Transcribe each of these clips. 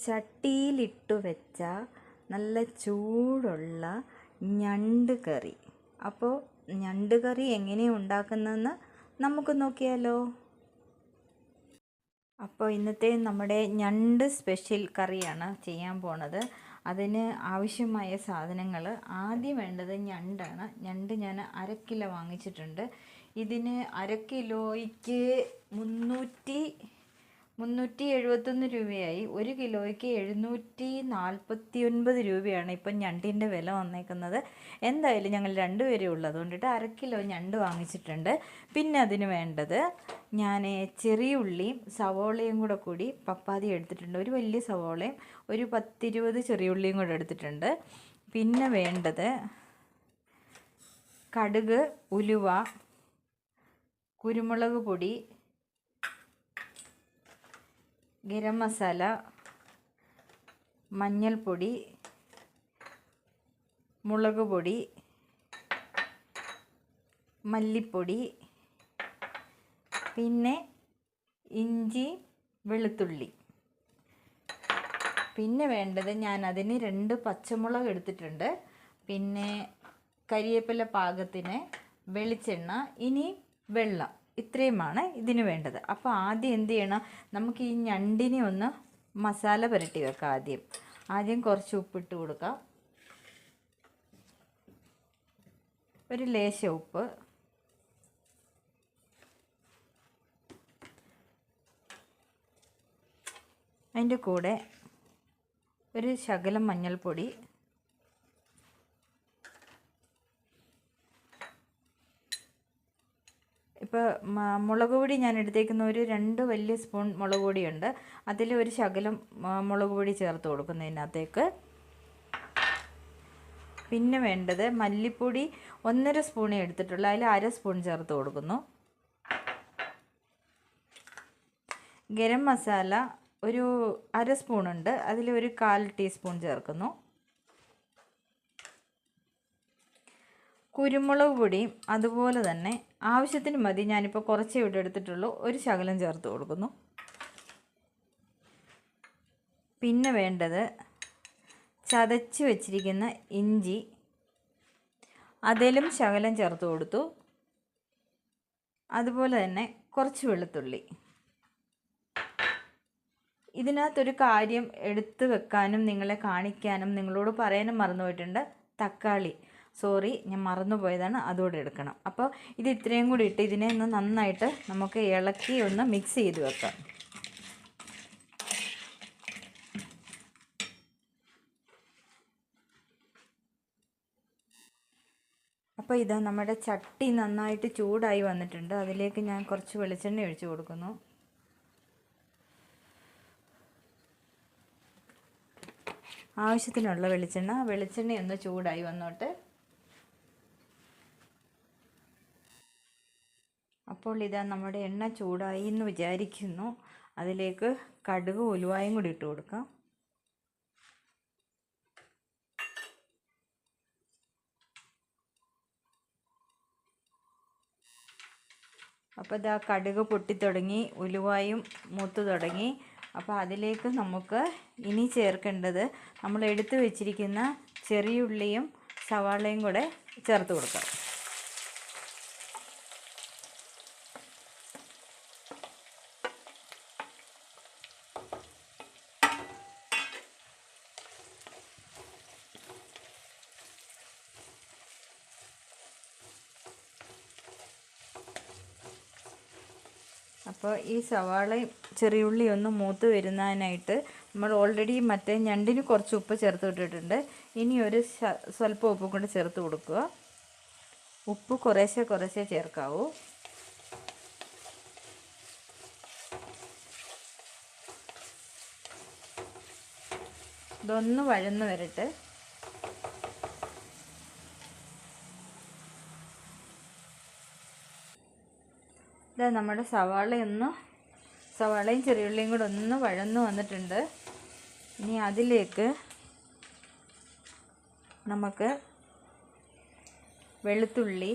ചട്ടിയിലിട്ടു വെച്ച നല്ല ചൂടുള്ള ഞണ്ട് കറി. അപ്പോൾ ഞണ്ട് കറി എങ്ങനെയാണ് ഉണ്ടാക്കുന്നതെന്ന് നമുക്ക് നോക്കിയാലോ. അപ്പോൾ ഇന്നത്തെ നമ്മുടെ ഞണ്ട് സ്പെഷ്യൽ കറിയാണ് ചെയ്യാൻ പോണത്. അതിന് ആവശ്യമായ സാധനങ്ങൾ ആദ്യം വേണ്ടത് ഞണ്ടാണ്. ഞണ്ട് ഞാൻ 1/2 കിലോ വാങ്ങിച്ചിട്ടുണ്ട്. ഇതിന് 1/2 കിലോയ്ക്ക് 371 രൂപയായി. 1 കിലോയ്ക്ക് 749 രൂപയാണ് ഇപ്പം ഞണ്ടിൻ്റെ വില വന്നേക്കുന്നത്. എന്തായാലും ഞങ്ങൾ 2 പേരേ ഉള്ളൂ, അതുകൊണ്ടിട്ട് 1/2 കിലോ ഞണ്ട് വാങ്ങിച്ചിട്ടുണ്ട്. പിന്നെ അതിന് വേണ്ടത് ഞാൻ ചെറിയ ഉള്ളിയും സവോളയും കൂടി പപ്പാതി എടുത്തിട്ടുണ്ട്. ഒരു വലിയ സവോളയും ഒരു 10-20 ചെറിയ ഉള്ളിയും കൂടെ എടുത്തിട്ടുണ്ട്. പിന്നെ വേണ്ടത് കടുക്, ഉലുവ, കുരുമുളക് പൊടി, ഗരം മസാല, മഞ്ഞൾപ്പൊടി, മുളക് പൊടി, മല്ലിപ്പൊടി, പിന്നെ ഇഞ്ചി, വെളുത്തുള്ളി. പിന്നെ വേണ്ടത് ഞാൻ അതിന് 2 പച്ചമുളക് എടുത്തിട്ടുണ്ട്. പിന്നെ കരിവേപ്പില പാകത്തിന്, വെളിച്ചെണ്ണ, ഇനി വെള്ളം. ഇത്രയുമാണ് ഇതിന് വേണ്ടത്. അപ്പോൾ ആദ്യം എന്ത് ചെയ്യണം, നമുക്ക് ഈ ഞണ്ടിനെ ഒന്ന് മസാല പുരട്ടി വെക്കാം. ആദ്യം കുറച്ച് ഉപ്പിട്ട് കൊടുക്കാം, ഒരു ലേശം ഉപ്പ്, അതിൻ്റെ കൂടെ ഒരു ശകലം മഞ്ഞൾപ്പൊടി, ഇപ്പോൾ മുളക് പൊടി ഞാൻ എടുത്തേക്കുന്ന ഒരു 2 വലിയ സ്പൂൺ മുളക് പൊടിയുണ്ട്. അതിൽ ഒരു ശകലം മുളക് പൊടി ചേർത്ത് കൊടുക്കുന്നതിനകത്തേക്ക്. പിന്നെ വേണ്ടത് മല്ലിപ്പൊടി 1.5 സ്പൂണേ എടുത്തിട്ടുള്ളൂ, അതിൽ 1/2 സ്പൂൺ ചേർത്ത് കൊടുക്കുന്നു. ഗരം മസാല ഒരു 1/2 സ്പൂണുണ്ട്, അതിൽ ഒരു 1/4 ടീസ്പൂൺ ചേർക്കുന്നു. കുരുമുളക് പൊടിയും അതുപോലെ തന്നെ ആവശ്യത്തിന് മതി. ഞാനിപ്പോൾ കുറച്ചേ ഇവിടെ എടുത്തിട്ടുള്ളൂ, ഒരു ശകലം ചേർത്ത് കൊടുക്കുന്നു. പിന്നെ വേണ്ടത് ചതച്ച് വെച്ചിരിക്കുന്ന ഇഞ്ചി, അതിലും ശകലം ചേർത്ത് കൊടുത്തു. അതുപോലെ തന്നെ കുറച്ച് വെളുത്തുള്ളി. ഇതിനകത്തൊരു കാര്യം എടുത്തു വെക്കാനും നിങ്ങളെ കാണിക്കാനും നിങ്ങളോട് പറയാനും മറന്നുപോയിട്ടുണ്ട്. തക്കാളി, സോറി, ഞാൻ മറന്നുപോയതാണ്, അതുകൂടെ എടുക്കണം. അപ്പോൾ ഇത് ഇത്രയും കൂടി ഇട്ട് ഇതിനെ ഒന്ന് നന്നായിട്ട് നമുക്ക് ഇളക്കി ഒന്ന് മിക്സ് ചെയ്ത് വെക്കാം. അപ്പോൾ ഇതാ നമ്മുടെ ചട്ടി നന്നായിട്ട് ചൂടായി വന്നിട്ടുണ്ട്. അതിലേക്ക് ഞാൻ കുറച്ച് വെളിച്ചെണ്ണ ഒഴിച്ച് കൊടുക്കുന്നു. ആവശ്യത്തിനുള്ള വെളിച്ചെണ്ണ ഒന്ന് ചൂടായി വന്നോട്ടെ. അപ്പോൾ ഇതാ നമ്മുടെ എണ്ണ ചൂടായി എന്ന് വിചാരിക്കുന്നു. അതിലേക്ക് കടുക്, ഉലുവായും കൂടി ഇട്ട് കൊടുക്കാം. അപ്പോൾ ഇതാ കടുക് പൊട്ടിത്തുടങ്ങി, ഉലുവായും മൂത്ത് തുടങ്ങി. അപ്പോൾ അതിലേക്ക് നമുക്ക് ഇനി ചേർക്കേണ്ടത് നമ്മൾ എടുത്തു വെച്ചിരിക്കുന്ന ചെറിയ ഉള്ളിയും സവാളയും കൂടെ ചേർത്ത് കൊടുക്കാം. അപ്പോൾ ഈ സവാളയും ചെറിയുള്ളി ഒന്ന് മൂത്ത് വരുന്നതിനായിട്ട് നമ്മൾ ഓൾറെഡി മറ്റേ ഞണ്ടിന് കുറച്ച് ഉപ്പ് ചേർത്ത് ഇട്ടിട്ടുണ്ട്. ഇനി ഒരു സ്വല്പം ഉപ്പ് കൊണ്ട് ചേർത്ത് കൊടുക്കുക. ഉപ്പ് കുറേശ്ശെ ചേർക്കാവൂ. ഇതൊന്ന് വഴന്ന് വരട്ടെ. ഇതാ നമ്മുടെ സവാളയും ചെറിയുള്ളിയും കൂടെ ഒന്ന് വഴന്ന് വന്നിട്ടുണ്ട്. ഇനി അതിലേക്ക് നമുക്ക് വെളുത്തുള്ളി,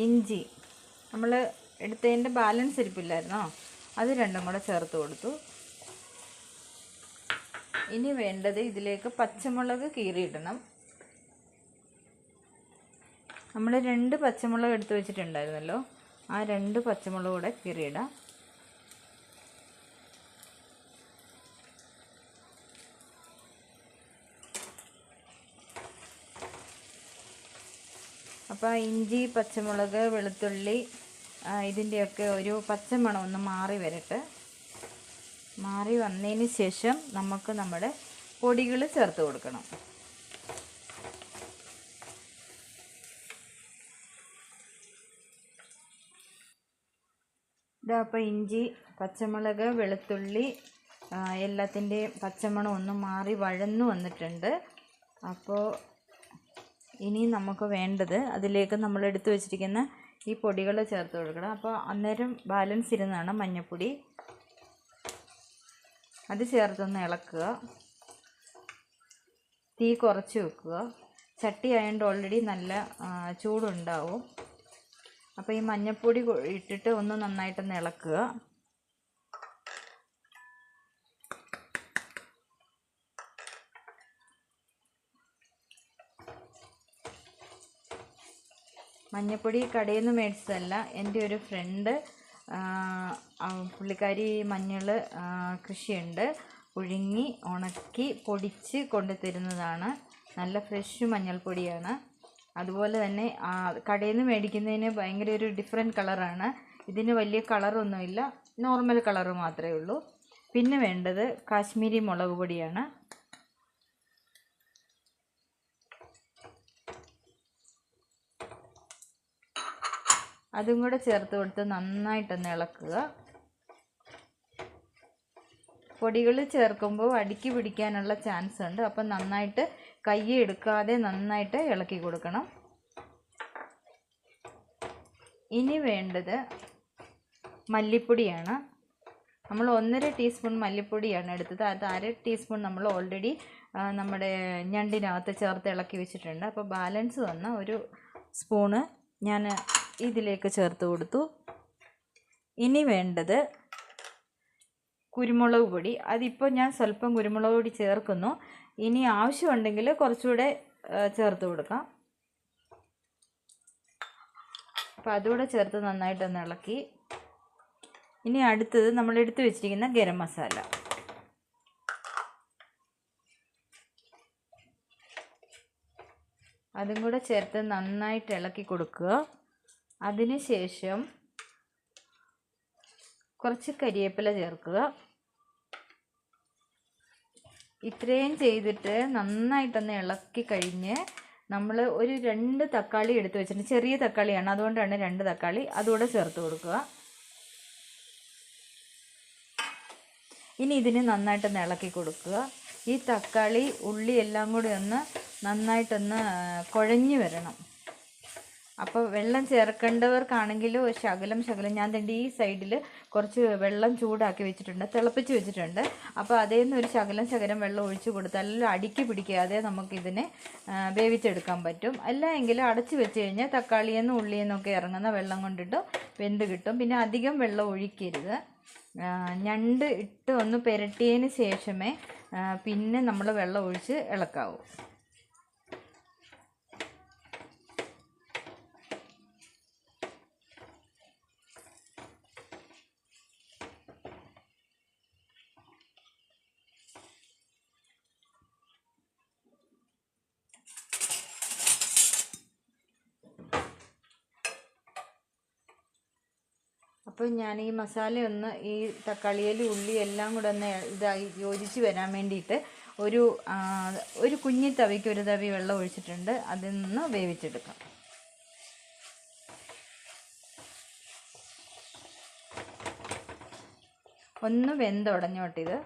ഇഞ്ചി, നമ്മൾ എടുത്തതിൻ്റെ ബാലൻസ് ഇരിപ്പില്ലായിരുന്നോ, അത് രണ്ടും കൂടെ ചേർത്ത് കൊടുത്തു. ഇനി വേണ്ടത് ഇതിലേക്ക് പച്ചമുളക് കീറിയിടണം. നമ്മൾ 2 പച്ചമുളക് എടുത്ത് വെച്ചിട്ടുണ്ടായിരുന്നല്ലോ, ആ 2 പച്ചമുളക് കൂടെ കീറിയിടാം. അപ്പോൾ ഇഞ്ചി, പച്ചമുളക്, വെളുത്തുള്ളി ഇതിൻ്റെയൊക്കെ ഒരു പച്ചമണം ഒന്ന് മാറി വരട്ടെ. മാറി വന്നതിന് ശേഷം നമുക്ക് നമ്മുടെ പൊടികൾ ചേർത്ത് കൊടുക്കണം. ഇതാ അപ്പോൾ ഇഞ്ചി, പച്ചമുളക്, വെളുത്തുള്ളി എല്ലാത്തിൻ്റെയും പച്ചമണം ഒന്ന് മാറി വഴന്നു വന്നിട്ടുണ്ട്. അപ്പോൾ ഇനി നമുക്ക് വേണ്ടത് അതിലേക്ക് നമ്മൾ എടുത്തു വെച്ചിരിക്കുന്ന ഈ പൊടികൾ ചേർത്ത് കൊടുക്കണം. അപ്പോൾ അന്നേരം ബാലൻസ് ഇരുന്നാണ് മഞ്ഞൾപ്പൊടി. അത് ചേർത്തൊന്ന് ഇളക്കുക. തീ കുറച്ച് വെക്കുക. ചട്ടി ആയതുകൊണ്ട് ഓൾറെഡി നല്ല ചൂടുണ്ടാവും. അപ്പോൾ ഈ മഞ്ഞൾപ്പൊടി ഇട്ടിട്ട് ഒന്ന് നന്നായിട്ടൊന്ന് ഇളക്കുക. മഞ്ഞൾപ്പൊടി കടയിൽ നിന്ന് മേടിച്ചതല്ല, എൻ്റെ ഒരു ഫ്രണ്ട്, പുള്ളിക്കാരി മഞ്ഞൾ കൃഷിയുണ്ട്, പുഴുങ്ങി ഉണക്കി പൊടിച്ച് കൊണ്ടു തരുന്നതാണ്. നല്ല ഫ്രഷ് മഞ്ഞൾപ്പൊടിയാണ്. അതുപോലെ തന്നെ കടയിൽ നിന്ന് മേടിക്കുന്നതിന് ഭയങ്കര ഒരു ഡിഫറെൻറ്റ് കളറാണ്. ഇതിന് വലിയ കളറൊന്നുമില്ല, നോർമൽ കളറ് മാത്രമേ ഉള്ളൂ. പിന്നെ വേണ്ടത് കാശ്മീരി മുളക് പൊടിയാണ്. അതും കൂടെ ചേർത്ത് കൊടുത്ത് നന്നായിട്ടൊന്ന് ഇളക്കുക. പൊടികൾ ചേർക്കുമ്പോൾ അടുക്കി പിടിക്കാനുള്ള ചാൻസ് ഉണ്ട്. അപ്പം നന്നായിട്ട് കൈ എടുക്കാതെ നന്നായിട്ട് ഇളക്കി കൊടുക്കണം. ഇനി വേണ്ടത് മല്ലിപ്പൊടിയാണ്. നമ്മൾ 1.5 ടീസ്പൂൺ മല്ലിപ്പൊടിയാണ് എടുത്തത്. അത് 1/2 ടീസ്പൂൺ നമ്മൾ ഓൾറെഡി നമ്മുടെ ഞണ്ടിനകത്ത് ചേർത്ത് ഇളക്കി വെച്ചിട്ടുണ്ട്. അപ്പോൾ ബാലൻസ് വന്ന ഒരു സ്പൂണ് ഞാൻ ഇതിലേക്ക് ചേർത്ത് കൊടുത്തു. ഇനി വേണ്ടത് കുരുമുളക് പൊടി. അതിപ്പോൾ ഞാൻ സ്വല്പം കുരുമുളക് പൊടി ചേർക്കുന്നു. ഇനി ആവശ്യമുണ്ടെങ്കിൽ കുറച്ചുകൂടെ ചേർത്ത് കൊടുക്കാം. അപ്പോൾ അതുകൂടെ ചേർത്ത് നന്നായിട്ടൊന്ന് ഇളക്കി. ഇനി അടുത്തത് നമ്മൾ എടുത്തു വെച്ചിരിക്കുന്ന ഗരം മസാല. അതും കൂടെ ചേർത്ത് നന്നായിട്ട് ഇളക്കി കൊടുക്കുക. അതിനുശേഷം കുറച്ച് കരിവേപ്പില ചേർക്കുക. ഇത്രയും ചെയ്തിട്ട് നന്നായിട്ടൊന്ന് ഇളക്കി കഴിഞ്ഞ് നമ്മൾ ഒരു 2 തക്കാളി എടുത്ത് വെച്ചിട്ടുണ്ട്. ചെറിയ തക്കാളിയാണ്, അതുകൊണ്ടാണ് 2 തക്കാളി. അതുകൂടെ ചേർത്ത് കൊടുക്കുക. ഇനി ഇതിന് നന്നായിട്ടൊന്ന് ഇളക്കി കൊടുക്കുക. ഈ തക്കാളി, ഉള്ളി എല്ലാം കൂടി ഒന്ന് നന്നായിട്ടൊന്ന് കുഴഞ്ഞു വരണം. അപ്പോൾ വെള്ളം ചേർക്കേണ്ടവർക്കാണെങ്കിൽ ശകലം ഞാൻ തന്നെ ഈ സൈഡിൽ കുറച്ച് വെള്ളം ചൂടാക്കി വെച്ചിട്ടുണ്ട്, തിളപ്പിച്ച് വെച്ചിട്ടുണ്ട്. അപ്പോൾ അതിൽ നിന്ന് ഒരു ശകലം വെള്ളം ഒഴിച്ച് കൊടുത്താൽ അടുക്കി പിടിക്കാതെ നമുക്കിതിനെ വേവിച്ചെടുക്കാൻ പറ്റും. അല്ല എങ്കിൽ അടച്ച് വെച്ച് കഴിഞ്ഞാൽ തക്കാളിയിൽ നിന്ന് ഉള്ളിയിൽ നിന്നൊക്കെ ഇറങ്ങുന്ന വെള്ളം കൊണ്ടിട്ട് വെന്ത് കിട്ടും. പിന്നെ അധികം വെള്ളം ഒഴിക്കരുത്. ഞണ്ട് ഇട്ട് ഒന്ന് പുരട്ടിയതിന് ശേഷമേ പിന്നെ നമ്മൾ വെള്ളം ഒഴിച്ച് ഇളക്കാവൂ. അപ്പോൾ ഞാൻ ഈ മസാലയൊന്ന് ഈ തക്കാളിയിൽ ഉള്ളി എല്ലാം കൂടെ ഒന്ന് ഇതായി യോജിച്ച് വരാൻ വേണ്ടിയിട്ട് ഒരു കുഞ്ഞി തവിക്ക് 1 തവി വെള്ളം ഒഴിച്ചിട്ടുണ്ട്. അതിൽ നിന്ന് വേവിച്ചെടുക്കാം. ഒന്ന് വെന്തുടഞ്ഞോട്ടിത്.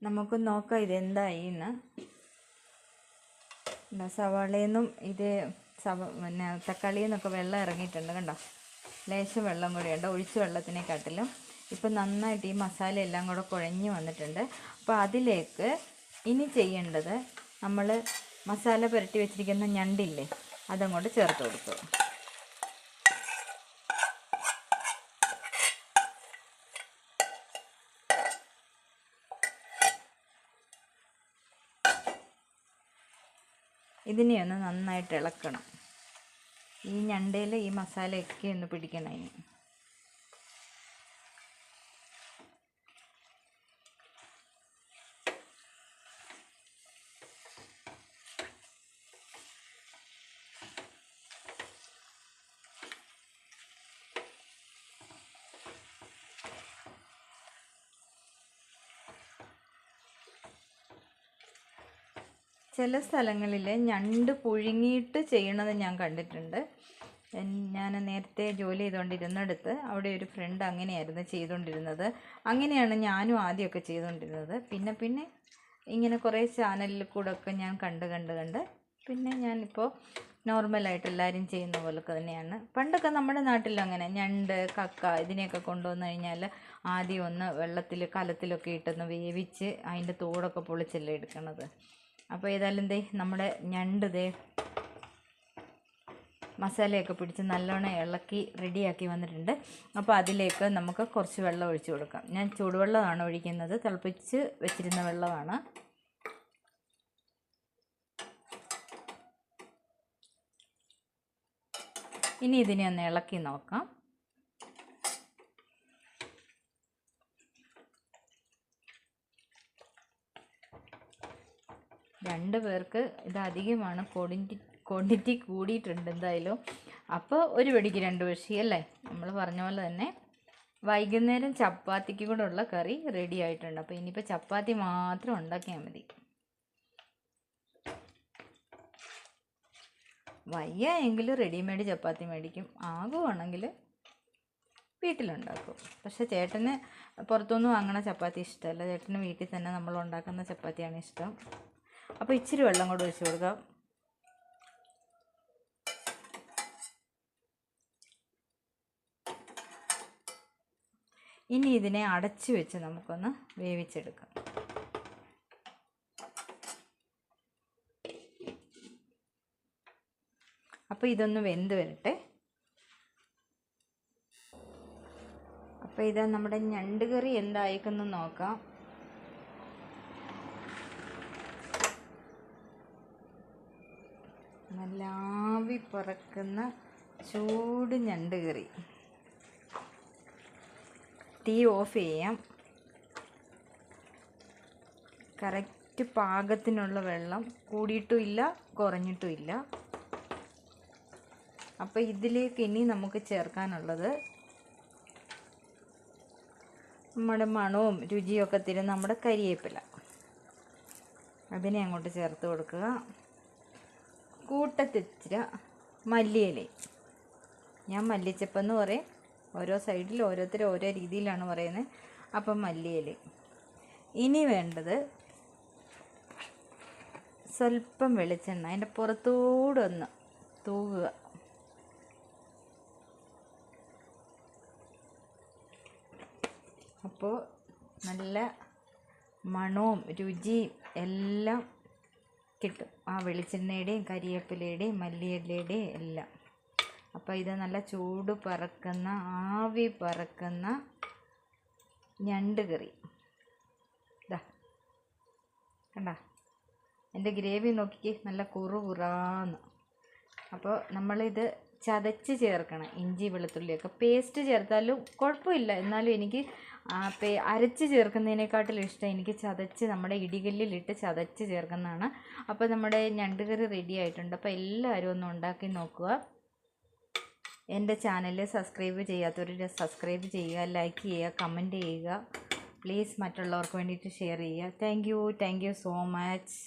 നമുക്ക് നോക്കാം ഇതെന്തായി എന്ന്. സവാളയിൽ നിന്നും ഇത് പിന്നെ തക്കാളിയിൽ നിന്നൊക്കെ വെള്ളം ഇറങ്ങിയിട്ടുണ്ട്, കണ്ടോ? ലേശം വെള്ളം കൂടിയുണ്ട് ഒഴിച്ച വെള്ളത്തിനെക്കാട്ടിലും. ഇപ്പം നന്നായിട്ട് ഈ മസാല എല്ലാം കൂടെ കുഴഞ്ഞ് വന്നിട്ടുണ്ട്. അപ്പോൾ അതിലേക്ക് ഇനി ചെയ്യേണ്ടത്, നമ്മൾ മസാല പുരട്ടി വെച്ചിരിക്കുന്ന ഞണ്ടില്ലേ, അതങ്ങോട്ട് ചേർത്ത് കൊടുക്കുക. ഇതിനെ ഒന്ന് നന്നായിട്ട് ഇളക്കണം. ഈ ഞണ്ടയിൽ ഈ മസാലയൊക്കെ ഒന്ന് പിടിക്കണം. അതിന് ചില സ്ഥലങ്ങളിൽ ഞണ്ട് പുഴുങ്ങിയിട്ട് ചെയ്യണത് ഞാൻ കണ്ടിട്ടുണ്ട്. ഞാൻ നേരത്തെ ജോലി ചെയ്തുകൊണ്ടിരുന്നിടത്ത് അവിടെ ഒരു ഫ്രണ്ട് അങ്ങനെയായിരുന്നു ചെയ്തുകൊണ്ടിരുന്നത്. അങ്ങനെയാണ് ഞാനും ആദ്യമൊക്കെ ചെയ്തുകൊണ്ടിരുന്നത്. പിന്നെ ഇങ്ങനെ കുറേ ചാനലിൽ കൂടെ ഒക്കെ ഞാൻ കണ്ട് പിന്നെ ഞാനിപ്പോൾ നോർമലായിട്ട് എല്ലാവരും ചെയ്യുന്ന പോലൊക്കെ തന്നെയാണ്. പണ്ടൊക്കെ നമ്മുടെ നാട്ടിലും അങ്ങനെ ഞണ്ട്, കക്ക ഇതിനെയൊക്കെ കൊണ്ടുവന്നു കഴിഞ്ഞാൽ ആദ്യം ഒന്ന് വെള്ളത്തിൽ കലത്തിലൊക്കെ ഇട്ടൊന്ന് വേവിച്ച് അതിൻ്റെ തോടൊക്കെ പൊളിച്ചല്ലേ എടുക്കണത്. അപ്പോൾ ഏതായാലും നമ്മുടെ ഞണ്ട് മസാലയൊക്കെ പിടിച്ച് നല്ലോണം ഇളക്കി റെഡിയാക്കി വന്നിട്ടുണ്ട്. അപ്പോൾ അതിലേക്ക് നമുക്ക് കുറച്ച് വെള്ളം ഒഴിച്ച് കൊടുക്കാം. ഞാൻ ചൂടുവെള്ളമാണ് ഒഴിക്കുന്നത്, തിളപ്പിച്ച് വെച്ചിരുന്ന വെള്ളമാണ്. ഇനി ഇതിനെ ഒന്ന് ഇളക്കി നോക്കാം. രണ്ട് പേർക്ക് ഇത് അധികമാണ്, ക്വാണ്ടിറ്റി കൂടിയിട്ടുണ്ട് എന്തായാലും. അപ്പോൾ ഒരു വെടിക്ക് 2 പക്ഷി അല്ലേ, നമ്മൾ പറഞ്ഞ പോലെ തന്നെ. വൈകുന്നേരം ചപ്പാത്തിക്ക് കൂടെ ഉള്ള കറി റെഡി ആയിട്ടുണ്ട്. അപ്പോൾ ഇനിയിപ്പോൾ ചപ്പാത്തി മാത്രം ഉണ്ടാക്കിയാൽ മതി. വയ്യ എങ്കിൽ റെഡിമെയ്ഡ് ചപ്പാത്തി മേടിക്കും, ആകുവാണെങ്കിൽ വീട്ടിലുണ്ടാക്കും. പക്ഷേ ചേട്ടന് പുറത്തുനിന്ന് വാങ്ങണ ചപ്പാത്തി ഇഷ്ടമല്ല, ചേട്ടന് വീട്ടിൽ തന്നെ നമ്മൾ ഉണ്ടാക്കുന്ന ചപ്പാത്തിയാണ് ഇഷ്ടം. അപ്പോൾ ഇച്ചിരി വെള്ളം കൂടെ ഒഴിച്ച് കൊടുക്കാം. ഇനി ഇതിനെ അടച്ചു വെച്ച് നമുക്കൊന്ന് വേവിച്ചെടുക്കാം. അപ്പോൾ ഇതൊന്ന് വെന്ത് വരട്ടെ. അപ്പോൾ ഇതാ നമ്മുടെ ഞണ്ട് കറി എന്തായിക്കെന്ന് നോക്കാം. നല്ല ആവി പറക്കുന്ന ചൂട് ഞണ്ട് കറി. തീ ഓഫ് ചെയ്യാം. കറക്റ്റ് പാകത്തിനുള്ള വെള്ളം, കൂടിയിട്ടുമില്ല കുറഞ്ഞിട്ടുമില്ല. അപ്പോൾ ഇതിലേക്ക് ഇനി നമുക്ക് ചേർക്കാനുള്ളത്, നമ്മുടെ മണവും രുചിയൊക്കെ തരുന്ന നമ്മുടെ കരിവേപ്പില, അതിനെ അങ്ങോട്ട് ചേർത്ത് കൊടുക്കുക. കൂട്ടത്തിച്ചിര മല്ലിയില, ഞാൻ മല്ലിച്ചപ്പെന്ന് പറയും, ഓരോ സൈഡിൽ ഓരോരുത്തർ ഓരോ രീതിയിലാണ് പറയുന്നത്. അപ്പം മല്ലിയില. ഇനി വേണ്ടത് സ്വല്പം വെളിച്ചെണ്ണ അതിൻ്റെ പുറത്തൂടെ ഒന്ന് തൂകുക. അപ്പോൾ നല്ല മണവും രുചിയും എല്ലാം കിട്ടും, ആ വെളിച്ചെണ്ണയുടെയും കരിവേപ്പിലയുടെയും മല്ലിയിലയുടെയും എല്ലാം. അപ്പോൾ ഇത് നല്ല ചൂട് പറക്കുന്ന ആവി പറക്കുന്ന ഞണ്ട് കറി. ഇതാ കണ്ട, എൻ്റെ ഗ്രേവി നോക്കിക്കേ, നല്ല കുറുകുറാന്ന്. അപ്പോൾ നമ്മളിത് ചതച്ച് ചേർക്കണം. ഇഞ്ചി വെളുത്തുള്ളിയൊക്കെ പേസ്റ്റ് ചേർത്താലും കുഴപ്പമില്ല, എന്നാലും എനിക്ക് അരച്ച് ചേർക്കുന്നതിനേക്കാട്ടിലും ഇഷ്ടം എനിക്ക് ചതച്ച് നമ്മുടെ ഇടികല്ലിലിട്ട് ചതച്ച് ചേർക്കുന്നതാണ്. അപ്പോൾ നമ്മുടെ ഞണ്ട് കറി റെഡി ആയിട്ടുണ്ട്. അപ്പോൾ എല്ലാവരും ഒന്ന് ഉണ്ടാക്കി നോക്കുക. എൻ്റെ ചാനൽ സബ്സ്ക്രൈബ് ചെയ്യാത്തവർ സബ്സ്ക്രൈബ് ചെയ്യുക, ലൈക്ക് ചെയ്യുക, കമൻറ്റ് ചെയ്യുക. പ്ലീസ് മറ്റുള്ളവർക്ക് വേണ്ടിയിട്ട് ഷെയർ ചെയ്യുക. Thank you so much.